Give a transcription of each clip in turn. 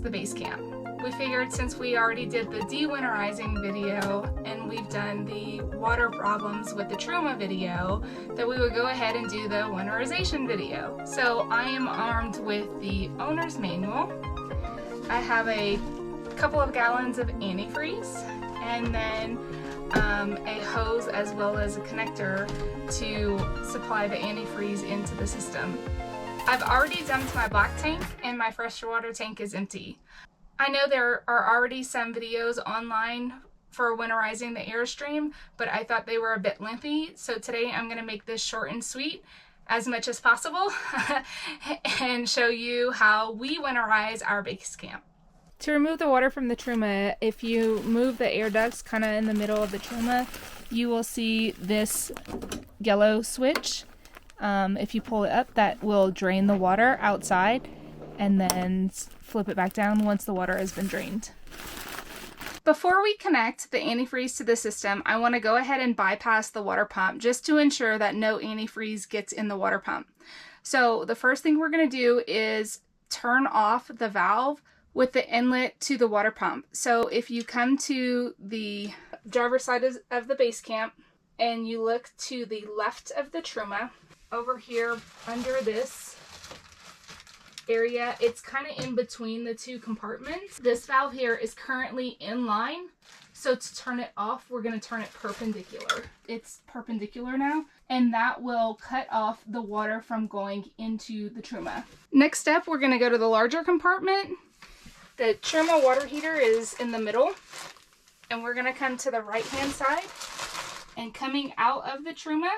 the Basecamp. We figured since we already did the de-winterizing video and we've done the water problems with the Truma video, that we would go ahead and do the winterization video. So I am armed with the owner's manual. I have a couple of gallons of antifreeze and then a hose as well as a connector to supply the antifreeze into the system. I've already dumped my black tank and my freshwater tank is empty. I know there are already some videos online for winterizing the Airstream, but I thought they were a bit lengthy, so today I'm going to make this short and sweet as much as possible and show you how we winterize our Basecamp. To remove the water from the Truma, if you move the air ducts kind of in the middle of the Truma, you will see this yellow switch. If you pull it up, that will drain the water outside and then flip it back down once the water has been drained. Before we connect the antifreeze to the system, I want to go ahead and bypass the water pump just to ensure that no antifreeze gets in the water pump. So the first thing we're going to do is turn off the valve with the inlet to the water pump. So if you come to the driver's side of the Basecamp and you look to the left of the Truma, over here under this area, it's kind of in between the two compartments. This valve here is currently in line, so to turn it off, we're going to turn it perpendicular. It's perpendicular now, and that will cut off the water from going into the Truma. Next step, we're going to go to the larger compartment. The Truma water heater is in the middle, and we're going to come to the right hand side, and coming out of the Truma,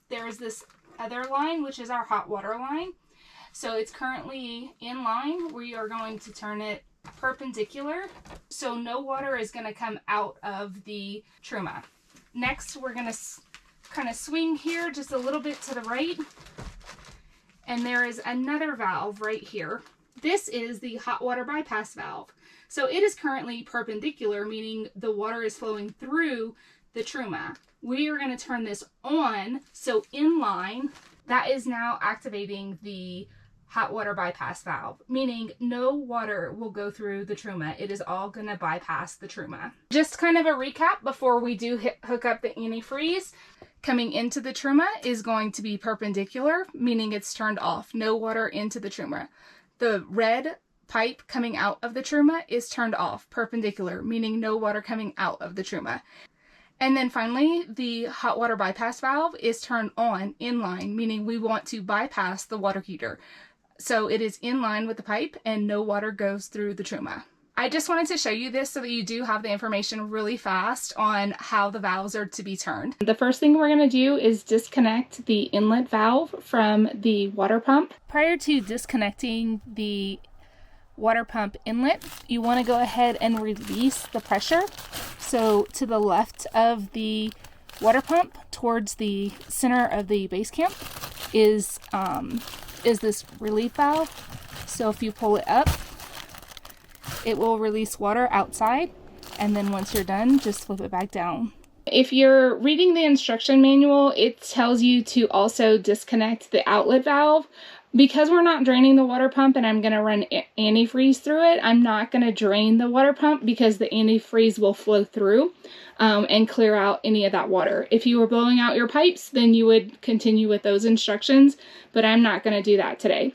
there's this other line, which is our hot water line. So it's currently in line. We are going to turn it perpendicular, so no water is going to come out of the Truma. Next, we're going to kind of swing here just a little bit to the right, and there is another valve right here. This is the hot water bypass valve. So it is currently perpendicular, meaning the water is flowing through the Truma. We are going to turn this on, so in line, that is now activating the hot water bypass valve, meaning no water will go through the Truma. It is all going to bypass the Truma. Just kind of a recap before we do hook up the antifreeze. Coming into the Truma is going to be perpendicular, meaning it's turned off. No water into the Truma. The red pipe coming out of the Truma is turned off, perpendicular, meaning no water coming out of the Truma. And then finally, the hot water bypass valve is turned on in line, meaning we want to bypass the water heater. So it is in line with the pipe and no water goes through the Truma. I just wanted to show you this so that you do have the information really fast on how the valves are to be turned. The first thing we're going to do is disconnect the inlet valve from the water pump. Prior to disconnecting the water pump inlet, you want to go ahead and release the pressure. So to the left of the water pump towards the center of the Basecamp is this relief valve. So if you pull it up, it will release water outside, and then once you're done, just flip it back down. If you're reading the instruction manual, it tells you to also disconnect the outlet valve. Because we're not draining the water pump and I'm going to run antifreeze through it, I'm not going to drain the water pump because the antifreeze will flow through and clear out any of that water. If you were blowing out your pipes, then you would continue with those instructions, but I'm not going to do that today.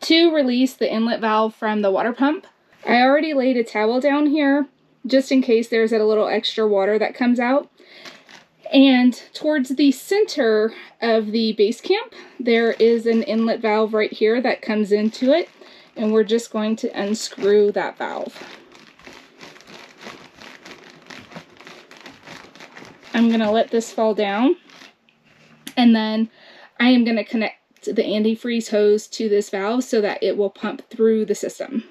To release the inlet valve from the water pump, I already laid a towel down here just in case there's a little extra water that comes out. And towards the center of the Basecamp, there is an inlet valve right here that comes into it, and we're just going to unscrew that valve. I'm going to let this fall down, and then I am going to connect the antifreeze hose to this valve so that it will pump through the system.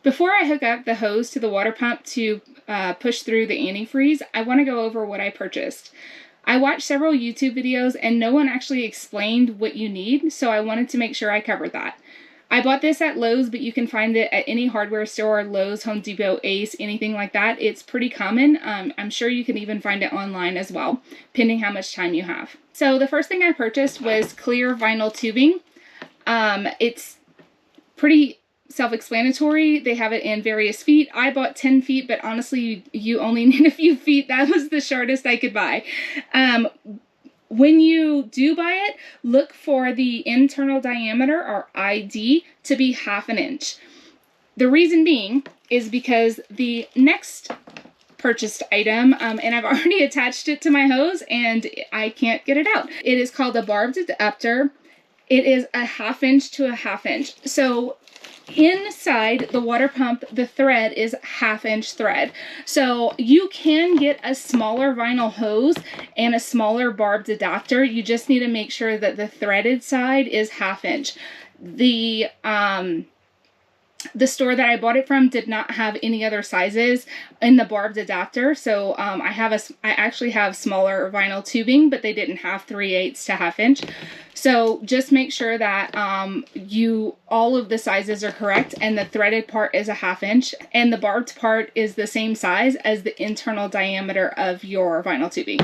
Before I hook up the hose to the water pump to push through the antifreeze, I want to go over what I purchased. I watched several YouTube videos and no one actually explained what you need, so I wanted to make sure I covered that. I bought this at Lowe's, but you can find it at any hardware store, Lowe's, Home Depot, Ace, anything like that. It's pretty common. I'm sure you can even find it online as well, depending how much time you have. So the first thing I purchased was clear vinyl tubing. It's pretty self-explanatory. They have it in various feet. I bought 10 feet, but honestly, you only need a few feet. That was the shortest I could buy. When you do buy it, look for the internal diameter, or ID, to be 1/2 inch. The reason being is because the next purchased item, and I've already attached it to my hose and I can't get it out. It is called a barbed adapter. It is a 1/2 inch to a 1/2 inch. So inside the water pump, the thread is 1/2 inch thread. So you can get a smaller vinyl hose and a smaller barbed adapter. You just need to make sure that the threaded side is 1/2 inch. The store that I bought it from did not have any other sizes in the barbed adapter, so I actually have smaller vinyl tubing, but they didn't have 3/8 to 1/2 inch. So just make sure that all of the sizes are correct, and the threaded part is a 1/2 inch, and the barbed part is the same size as the internal diameter of your vinyl tubing.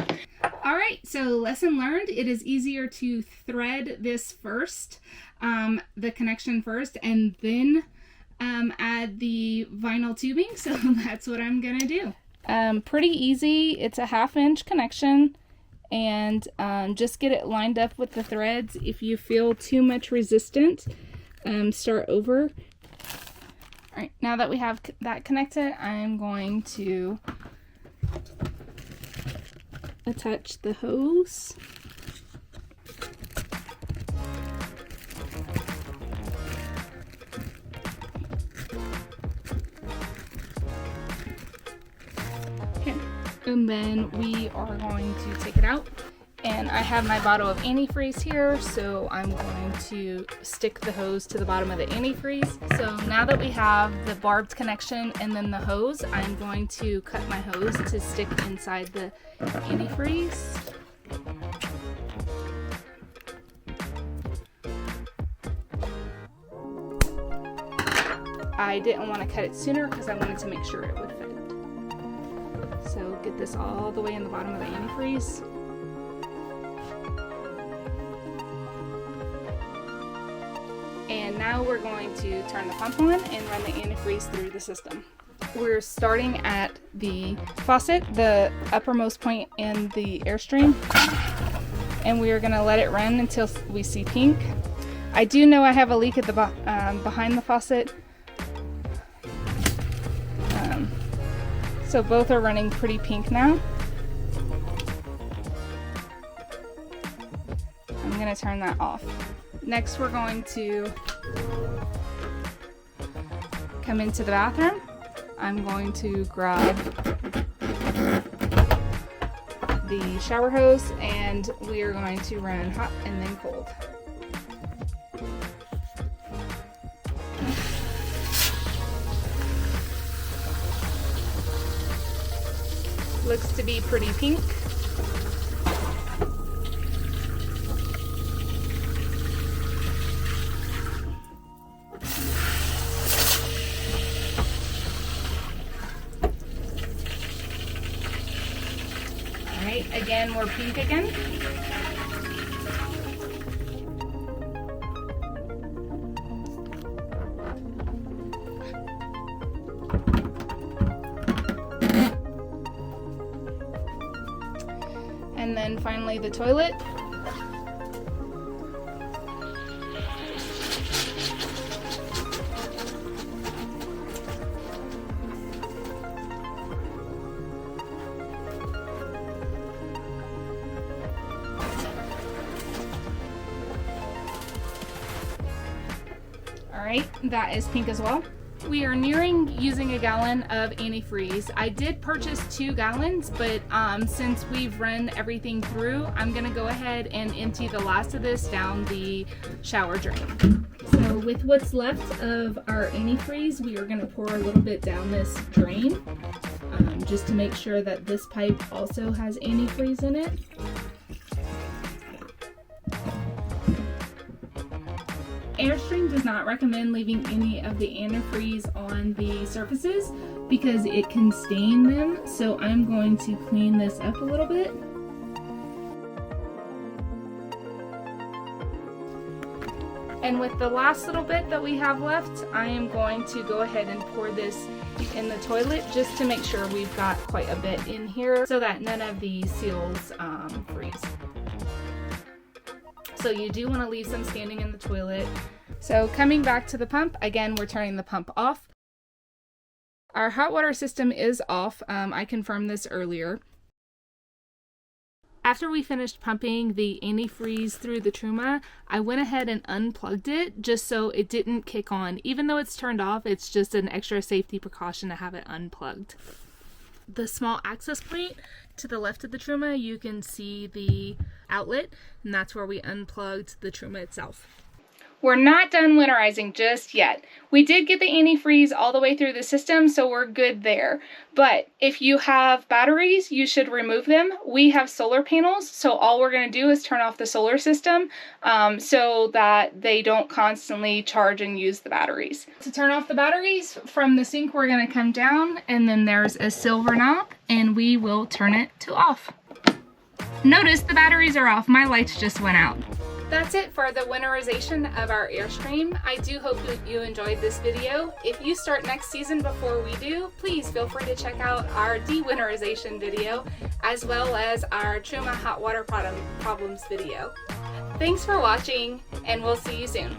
All right, so lesson learned. It is easier to thread this first, the connection first, and then add the vinyl tubing, so that's what I'm gonna do. Pretty easy. It's a 1/2 inch connection, and just get it lined up with the threads. If you feel too much resistance, start over. All right, now that we have that connected, I'm going to attach the hose. And then we are going to take it out, and I have my bottle of antifreeze here, so I'm going to stick the hose to the bottom of the antifreeze. So now that we have the barbed connection and then the hose, I'm going to cut my hose to stick inside the antifreeze. I didn't want to cut it sooner because I wanted to make sure it would fit. So get this all the way in the bottom of the antifreeze. And now we're going to turn the pump on and run the antifreeze through the system. We're starting at the faucet, the uppermost point in the Airstream, and we are going to let it run until we see pink. I do know I have a leak at the behind the faucet. So both are running pretty pink now. I'm going to turn that off. Next, we're going to come into the bathroom. I'm going to grab the shower hose, and we are going to run hot and then cold. Looks to be pretty pink. All right, again, we're pink again. And then finally the toilet. All right, that is pink as well. We are nearing using a gallon of antifreeze. I did purchase 2 gallons, but since we've run everything through, I'm gonna go ahead and empty the last of this down the shower drain. So with what's left of our antifreeze, we are gonna pour a little bit down this drain, just to make sure that this pipe also has antifreeze in it. Airstream does not recommend leaving any of the antifreeze on the surfaces because it can stain them, so I'm going to clean this up a little bit. And with the last little bit that we have left, I am going to go ahead and pour this in the toilet just to make sure we've got quite a bit in here so that none of the seals freeze. So you do want to leave some standing in the toilet. So coming back to the pump, again, we're turning the pump off. Our hot water system is off. I confirmed this earlier. After we finished pumping the antifreeze through the Truma, I went ahead and unplugged it just so it didn't kick on. Even though it's turned off, it's just an extra safety precaution to have it unplugged. The small access point to the left of the Truma, you can see the outlet, and that's where we unplugged the Truma itself. We're not done winterizing just yet. We did get the antifreeze all the way through the system, so we're good there. But if you have batteries, you should remove them. We have solar panels, so all we're going to do is turn off the solar system so that they don't constantly charge and use the batteries. To turn off the batteries, from the sink we're going to come down, and then there's a silver knob, and we will turn it to off. Notice the batteries are off. My lights just went out. That's it for the winterization of our Airstream. I do hope that you enjoyed this video. If you start next season before we do, please feel free to check out our de-winterization video as well as our Truma hot water problems video. Thanks for watching, and we'll see you soon.